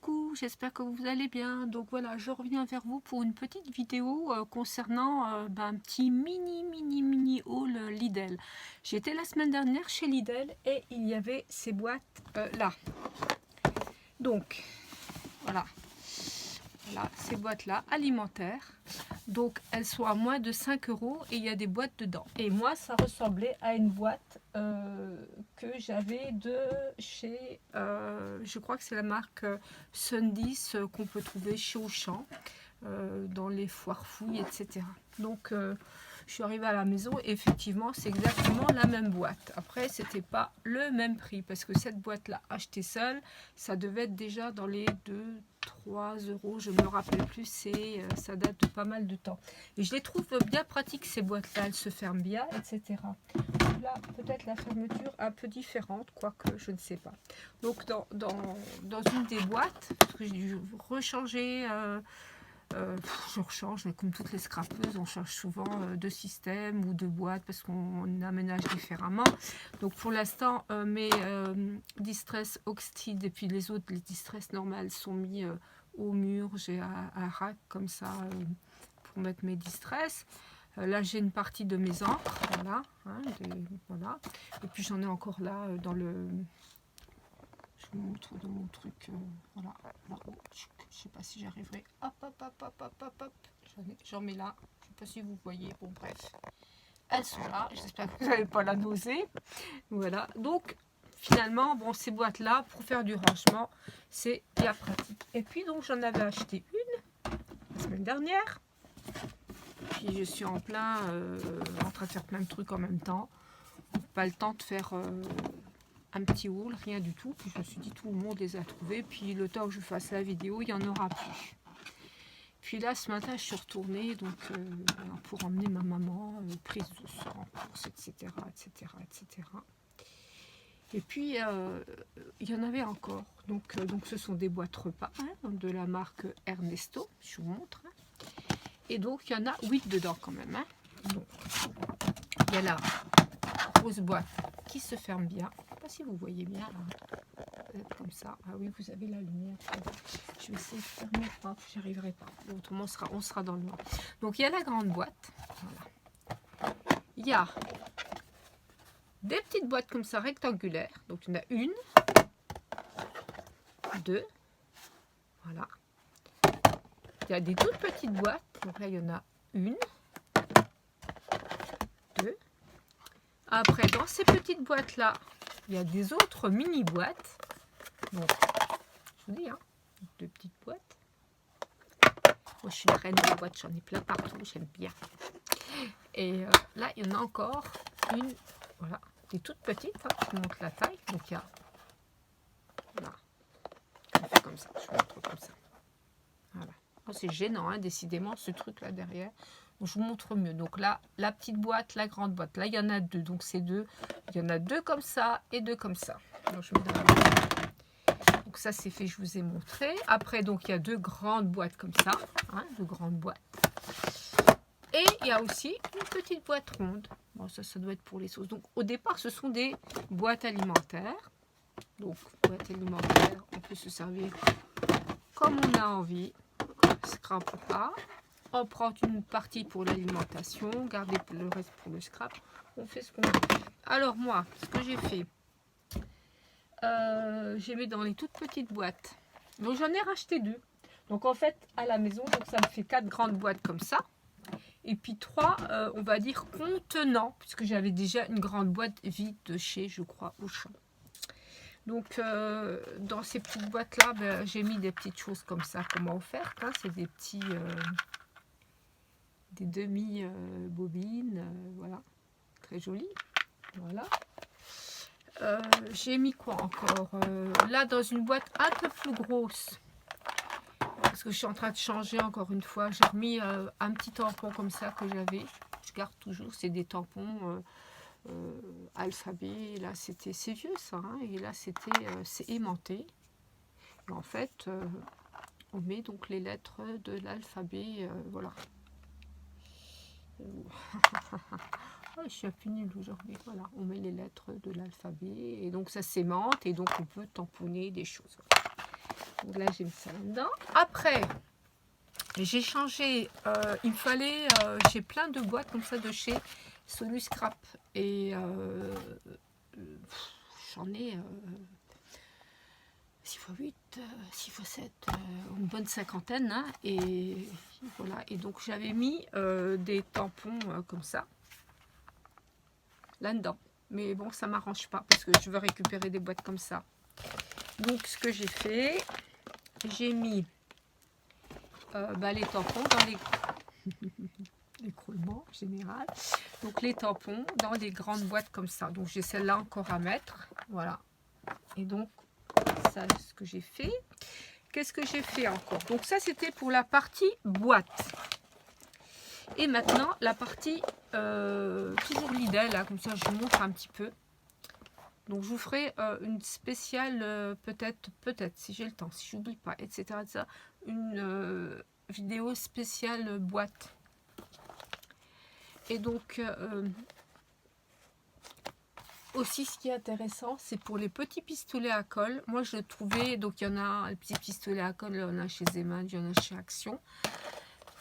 coucou, j'espère que vous allez bien. Donc voilà, je reviens vers vous pour une petite vidéo concernant un petit mini haul Lidl. J'étais la semaine dernière chez Lidl et il y avait ces boîtes là. Donc voilà, ces boîtes là alimentaires. Donc elles sont à moins de 5 € et il y a des boîtes dedans. Et moi ça ressemblait à une boîte que j'avais de chez, je crois que c'est la marque Sundis qu'on peut trouver chez Auchan, dans les foires fouilles, etc. Donc je suis arrivée à la maison et effectivement c'est exactement la même boîte. Après c'était pas le même prix parce que cette boîte là achetée seule, ça devait être déjà dans les 2-3 €, je me rappelle plus, ça date de pas mal de temps. Et je les trouve bien pratiques ces boîtes là, elles se ferment bien, etc. Là peut-être la fermeture un peu différente, quoique je ne sais pas. Donc dans une des boîtes, parce que j'ai dû rechanger, je rechange, mais comme toutes les scrapeuses, on change souvent de système ou de boîte parce qu'on aménage différemment. Donc pour l'instant, mes Distress Oxtide et puis les autres, les Distress normales, sont mis au mur. J'ai un rack comme ça pour mettre mes Distress. Là, j'ai une partie de mes encres, voilà, hein, voilà. Et puis j'en ai encore là dans le... Je vous montre dans mon truc, voilà. Là, je sais pas si j'arriverai. Hop. J'en mets là. Je sais pas si vous voyez. Bon, bref. Elles sont là. J'espère que vous n'avez pas la nausée. Voilà. Donc, finalement, bon, ces boîtes-là, pour faire du rangement, c'est bien pratique. Et puis, donc, j'en avais acheté une la semaine dernière. Puis, je suis en train de faire plein de trucs en même temps. Pas le temps de faire... un petit haul, rien du tout. Puis je me suis dit tout le monde les a trouvés, puis le temps que je fasse la vidéo il n'y en aura plus. Puis là ce matin je suis retournée donc pour emmener ma maman, prise de sang, course, etc. Et puis il y en avait encore, donc ce sont des boîtes repas, hein, de la marque Ernesto, je vous montre, hein. Et donc il y en a 8 dedans quand même, hein. Donc il y a la grosse boîte qui se ferme bien. Je ne sais pas si vous voyez bien là. Comme ça. Ah oui, vous avez la lumière. Je vais essayer de fermer. Oh, j'y arriverai pas. Autrement, on sera dans le noir. Donc il y a la grande boîte. Voilà. Il y a des petites boîtes comme ça rectangulaires. Donc il y en a une, deux. Voilà. Il y a des toutes petites boîtes. Donc là, il y en a une, deux. Après, dans ces petites boîtes-là, il y a des autres mini-boîtes. Donc, je vous dis, hein, deux petites boîtes. Moi, je suis une reine des boîtes, j'en ai plein partout, j'aime bien. Et là, il y en a encore une, voilà, des toutes petites, hein, je vous montre la taille. Donc, il y a, voilà, on fait comme ça, je vous montre comme ça. Voilà. Oh, c'est gênant, hein, décidément, ce truc-là derrière. Donc, je vous montre mieux. Donc là, la petite boîte, la grande boîte. Là, il y en a deux. Donc, c'est deux. Il y en a deux comme ça et deux comme ça. Donc, je mets dans la boîte. Donc, ça, c'est fait, je vous ai montré. Après, donc, il y a deux grandes boîtes comme ça. Hein, deux grandes boîtes. Et il y a aussi une petite boîte ronde. Bon, ça doit être pour les sauces. Donc, au départ, ce sont des boîtes alimentaires. Donc, boîte alimentaire, on peut se servir comme on a envie. Scrap ou pas. On prend une partie pour l'alimentation, garder le reste pour le scrap. On fait ce qu'on veut. Alors moi, ce que j'ai fait, j'ai mis dans les toutes petites boîtes. Donc j'en ai racheté deux. Donc en fait, à la maison, donc ça me fait 4 grandes boîtes comme ça. Et puis 3, on va dire, contenants, puisque j'avais déjà une grande boîte vide de chez, je crois, Auchan. Donc, dans ces petites boîtes-là, ben, j'ai mis des petites choses comme ça qu'on m'a offert. Hein. C'est des petits... des demi-bobines, voilà, très joli. Voilà. J'ai mis quoi encore là, dans une boîte un peu plus grosse, parce que je suis en train de changer encore une fois. J'ai remis un petit tampon comme ça que j'avais. Je garde toujours, c'est des tampons alphabet. Là, c'est vieux ça, hein, et là, c'est aimanté. Et en fait, on met donc les lettres de l'alphabet, voilà. Oh, je suis un peu nulle aujourd'hui. Voilà, on met les lettres de l'alphabet et donc ça s'aimante et donc on peut tamponner des choses. Donc là, j'ai mis ça là-dedans. Après, j'ai changé, il me fallait, j'ai plein de boîtes comme ça de chez Solu Scrap. Et j'en ai 6 x 8, 6 x 7, une bonne cinquantaine. Hein, et voilà. Et donc j'avais mis des tampons comme ça, là-dedans. Mais bon, ça m'arrange pas parce que je veux récupérer des boîtes comme ça. Donc ce que j'ai fait, j'ai mis les tampons dans les écroulements en général. Donc les tampons dans des grandes boîtes comme ça. Donc j'ai celle-là encore à mettre. Voilà. Et donc ça, c'est ce que j'ai fait. Qu'est-ce que j'ai fait encore? Donc ça, c'était pour la partie boîte. Et maintenant, la partie toujours Lidl, là, comme ça, je vous montre un petit peu. Donc je vous ferai une spéciale, peut-être, si j'ai le temps, si j'oublie pas, etc. Une vidéo spéciale boîte. Et donc, aussi, ce qui est intéressant, c'est pour les petits pistolets à colle. Moi, je trouvais, donc il y en a, les petits pistolets à colle, il y en a chez Zeman, il y en a chez Action.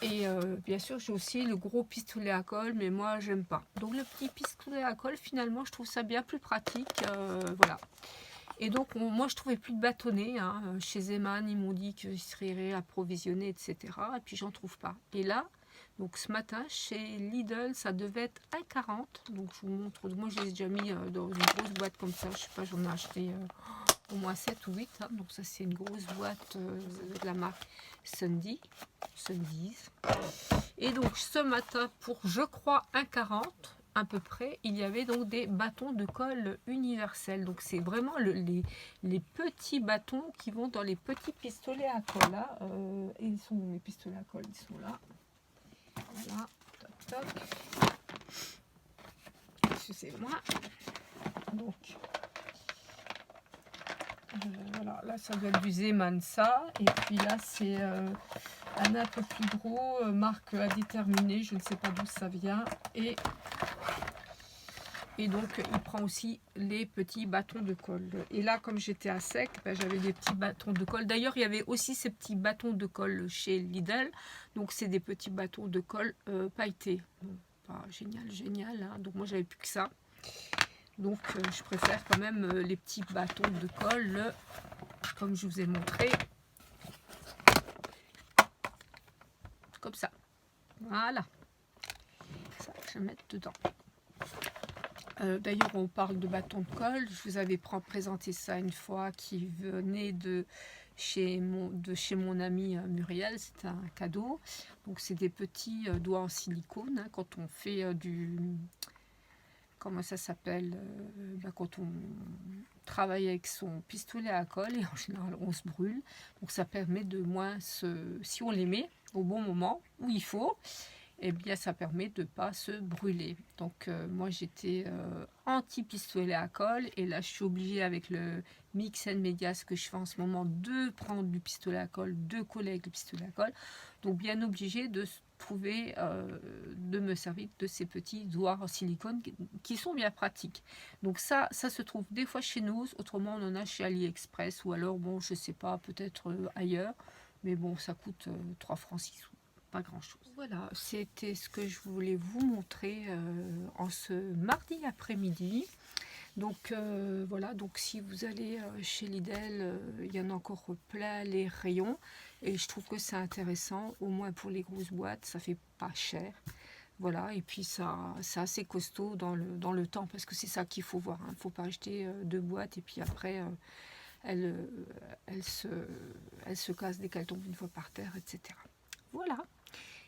Et bien sûr, j'ai aussi le gros pistolet à colle, mais moi, j'aime pas. Donc, le petit pistolet à colle, finalement, je trouve ça bien plus pratique. Voilà. Et donc, moi, je trouvais plus de bâtonnets. Hein. Chez Zeman, ils m'ont dit qu'ils seraient réapprovisionnés, etc. Et puis, j'en trouve pas. Et là, donc ce matin, chez Lidl, ça devait être 1,40 €. Donc, je vous montre. Moi, je les ai déjà mis dans une grosse boîte comme ça. Je sais pas, j'en ai acheté au moins 7 ou 8. Hein. Donc, ça, c'est une grosse boîte de la marque Sundies. Et donc, ce matin, pour, je crois, 1,40 € à peu près, il y avait donc des bâtons de colle universels. Donc, c'est vraiment les petits bâtons qui vont dans les petits pistolets à colle. Là. Et ils sont, mes pistolets à colle, ils sont là. Voilà, toc toc. Excusez-moi. Donc, voilà, là ça doit être du Zeman ça. Et puis là c'est un peu plus gros, marque indéterminée, je ne sais pas d'où ça vient. Et donc il prend aussi les petits bâtons de colle. Et là comme j'étais à sec, j'avais des petits bâtons de colle. D'ailleurs il y avait aussi ces petits bâtons de colle chez Lidl. Donc c'est des petits bâtons de colle pailletés. Bon, pas génial, génial. Hein. Donc moi j'avais plus que ça. Donc je préfère quand même les petits bâtons de colle comme je vous ai montré. Comme ça. Voilà. Ça, je vais mettre dedans. D'ailleurs, on parle de bâton de colle. Je vous avais présenté ça une fois, qui venait de chez mon amie Muriel. C'était un cadeau. Donc, c'est des petits doigts en silicone. Hein, quand on fait du... Comment ça s'appelle quand on travaille avec son pistolet à colle, et en général, on se brûle. Donc, ça permet de moins si on les met au bon moment, où il faut, eh bien ça permet de ne pas se brûler. Donc moi j'étais anti-pistolet à colle, et là je suis obligée avec le Mix & Media, ce que je fais en ce moment, de prendre du pistolet à colle, de coller avec le pistolet à colle. Donc bien obligée de trouver, de me servir de ces petits doigts en silicone qui sont bien pratiques. Donc ça se trouve des fois chez nous, autrement on en a chez AliExpress, ou alors bon je sais pas, peut-être ailleurs. Mais bon, ça coûte 3 francs 6 sous, pas grand-chose. Voilà, c'était ce que je voulais vous montrer en ce mardi après-midi. Donc voilà, donc si vous allez chez Lidl, il y en a encore plein les rayons. Et je trouve que c'est intéressant, au moins pour les grosses boîtes, ça fait pas cher. Voilà, et puis ça, c'est assez costaud dans le temps, parce que c'est ça qu'il faut voir. Il ne faut pas acheter 2 boîtes et puis après... Elle se casse dès qu'elle tombe une fois par terre, etc. Voilà.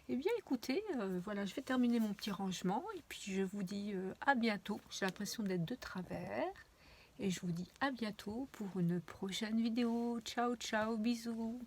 Eh bien, écoutez, voilà, je vais terminer mon petit rangement. Et puis, je vous dis à bientôt. J'ai l'impression d'être de travers. Et je vous dis à bientôt pour une prochaine vidéo. Ciao, ciao, bisous.